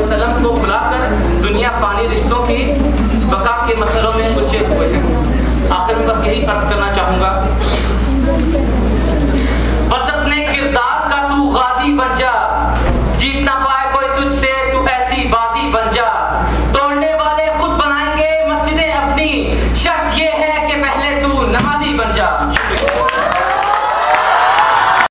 वसल्लम को बुलाकर दुनिया फानी रिश्तों की बका के मसलों में उलझे हुए हैं। आखिर में बस यही अर्ज करना चाहूंगा, बस अपने किरदार का तू गाजी बन जा, जीत ना पाए कोई तुझसे तू ऐसी बाजी बन जा। तोड़ने वाले खुद बनाएंगे मस्जिदें अपनी, शर्त ये है कि पहले तू नमाजी बन जा।